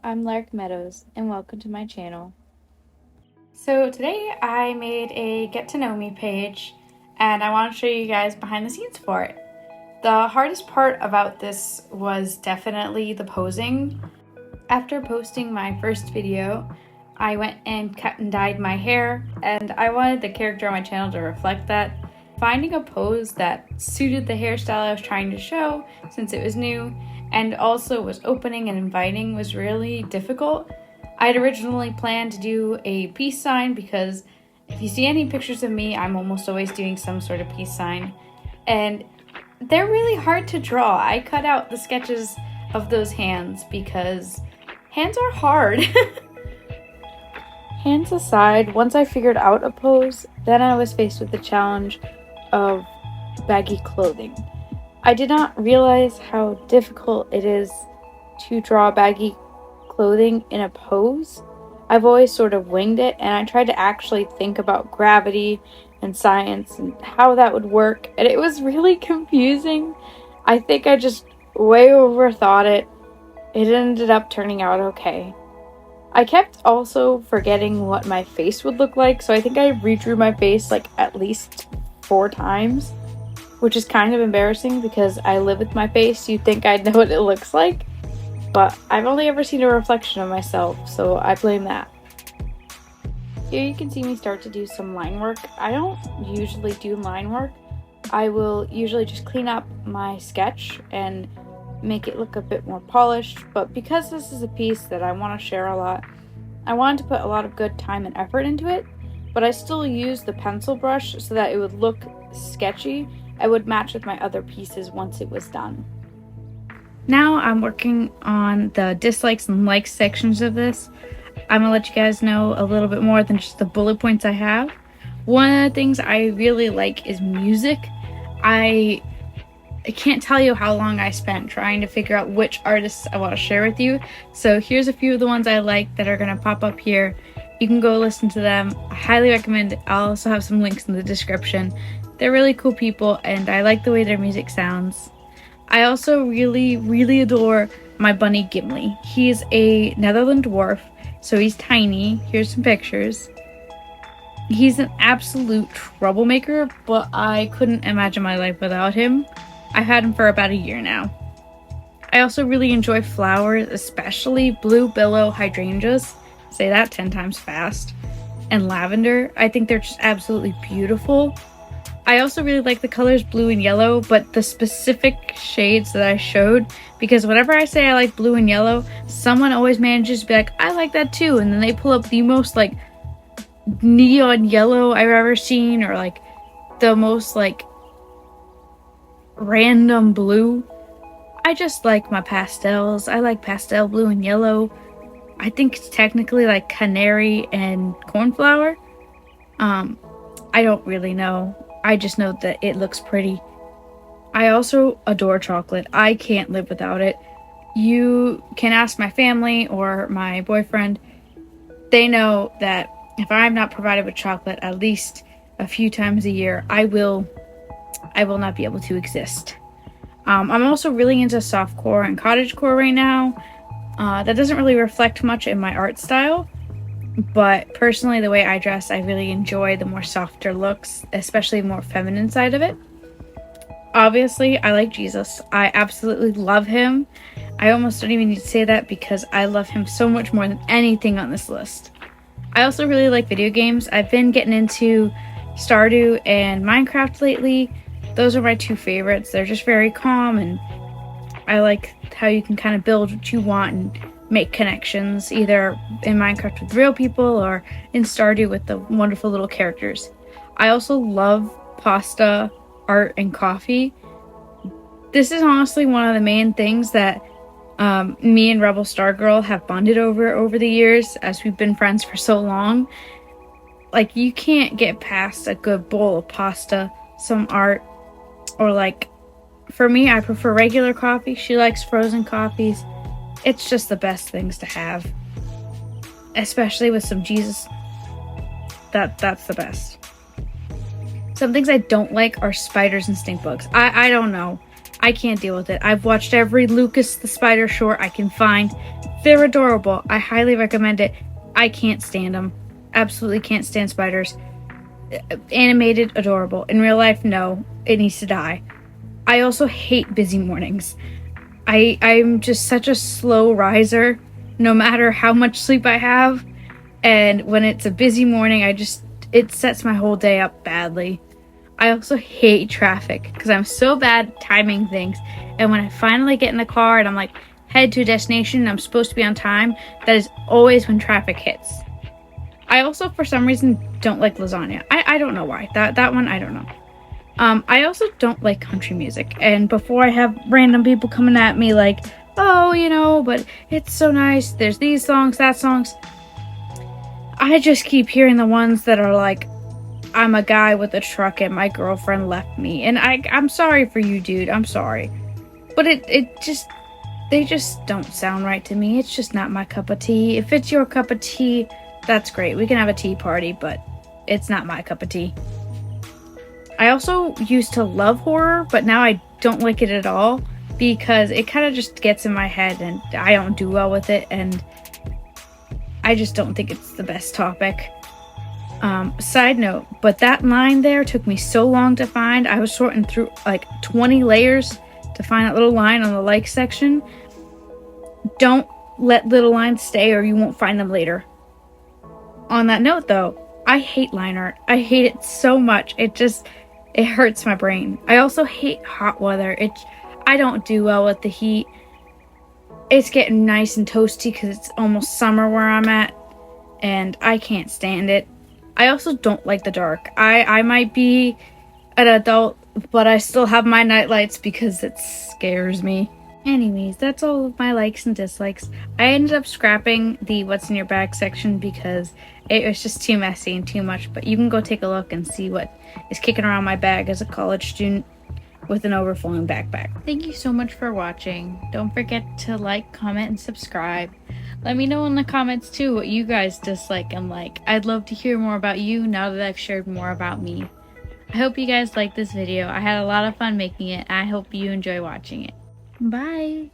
I'm Lark Meadows, and welcome to my channel. So today I made a get to know me page, and I want to show you guys behind the scenes for it. The hardest part about this was definitely the posing. After posting my first video, I went and cut and dyed my hair, and I wanted the character on my channel to reflect that. Finding a pose that suited the hairstyle I was trying to show, since it was new, and also was opening and inviting, was really difficult. I had originally planned to do a peace sign because if you see any pictures of me, I'm almost always doing some sort of peace sign. And they're really hard to draw. I cut out the sketches of those hands because hands are hard. Hands aside, once I figured out a pose, then I was faced with the challenge of baggy clothing. I did not realize how difficult it is to draw baggy clothing in a pose. I've always sort of winged it, and I tried to actually think about gravity and science and how that would work, and it was really confusing. I think I just way overthought it. It ended up turning out okay. I kept also forgetting what my face would look like, so I think I redrew my face like at least 4 times, which is kind of embarrassing because I live with my face. You'd think I'd know what it looks like, but I've only ever seen a reflection of myself, so I blame that. Here you can see me start to do some line work. I don't usually do line work. I will usually just clean up my sketch and make it look a bit more polished, but because this is a piece that I want to share a lot, I wanted to put a lot of good time and effort into it, but I still used the pencil brush so that it would look sketchy and would match with my other pieces once it was done. Now I'm working on the dislikes and likes sections of this. I'm gonna let you guys know a little bit more than just the bullet points I have. One of the things I really like is music. I can't tell you how long I spent trying to figure out which artists I want to share with you. So here's a few of the ones I like that are going to pop up here. You can go listen to them. I highly recommend it. I'll also have some links in the description. They're really cool people, and I like the way their music sounds. I also really adore my bunny Gimli. He's a Netherland dwarf, so he's tiny. Here's some pictures. He's an absolute troublemaker, but I couldn't imagine my life without him. I've had him for about a year now. I also really enjoy flowers, especially blue billow hydrangeas. Say that 10 times fast. And lavender. I think they're just absolutely beautiful. I also really like the colors blue and yellow, but the specific shades that I showed, because whenever I say I like blue and yellow, someone always manages to be like, I like that too, and then they pull up the most like neon yellow I've ever seen, or like the most like random blue. I just like my pastels. I like pastel blue and yellow. I think it's technically like canary and cornflower. I don't really know. I just know that it looks pretty. I also adore chocolate. I can't live without it. You can ask my family or my boyfriend. They know that if I'm not provided with chocolate at least a few times a year, I will not be able to exist. I'm also really into softcore and cottagecore right now. That doesn't really reflect much in my art style, but personally, the way I dress, I really enjoy the more softer looks, especially the more feminine side of it. Obviously, I like Jesus. I absolutely love him. I almost don't even need to say that because I love him so much more than anything on this list. I also really like video games. I've been getting into Stardew and Minecraft lately. Those are my 2 favorites. They're just very calm, and I like how you can kind of build what you want and make connections, either in Minecraft with real people or in Stardew with the wonderful little characters. I also love pasta, art, and coffee. This is honestly one of the main things that me and Rebel Stargirl have bonded over the years, as we've been friends for so long. Like, you can't get past a good bowl of pasta, some art, or like, for me, I prefer regular coffee. She likes frozen coffees. It's just the best things to have, especially with some Jesus. That's the best. Some things I don't like are spiders and stink bugs. I don't know. I can't deal with it. I've watched every Lucas the Spider short I can find. They're adorable. I highly recommend it. I can't stand them. Absolutely can't stand spiders. Animated, adorable. In real life, no. It needs to die. I also hate busy mornings. I'm just such a slow riser, no matter how much sleep I have. And when it's a busy morning, it sets my whole day up badly. I also hate traffic because I'm so bad at timing things. And when I finally get in the car and I'm like, head to a destination and I'm supposed to be on time, that is always when traffic hits. I also, for some reason, don't like lasagna. I don't know why. That one, I don't know. I also don't like country music. And before I have random people coming at me like, oh, but it's so nice. There's these songs, that songs. I just keep hearing the ones that are like, I'm a guy with a truck and my girlfriend left me. And I'm sorry for you, dude. I'm sorry. But they just don't sound right to me. It's just not my cup of tea. If it's your cup of tea, that's great. We can have a tea party, but it's not my cup of tea. I also used to love horror, but now I don't like it at all because it kind of just gets in my head and I don't do well with it, and I just don't think it's the best topic. Side note, but that line there took me so long to find. I was sorting through like 20 layers to find that little line on the like section. Don't let little lines stay or you won't find them later. On that note though, I hate line art. I hate it so much. It hurts my brain. I also hate hot weather. I don't do well with the heat. It's getting nice and toasty because it's almost summer where I'm at, and I can't stand it. I also don't like the dark. I might be an adult, but I still have my night lights because it scares me. Anyways, that's all of my likes and dislikes. I ended up scrapping the what's in your bag section because it was just too messy and too much, but you can go take a look and see what is kicking around my bag as a college student with an overflowing backpack. Thank you so much for watching. Don't forget to like, comment, and subscribe. Let me know in the comments too what you guys dislike and like. I'd love to hear more about you now that I've shared more about me. I hope you guys liked this video. I had a lot of fun making it. I hope you enjoy watching it. Bye!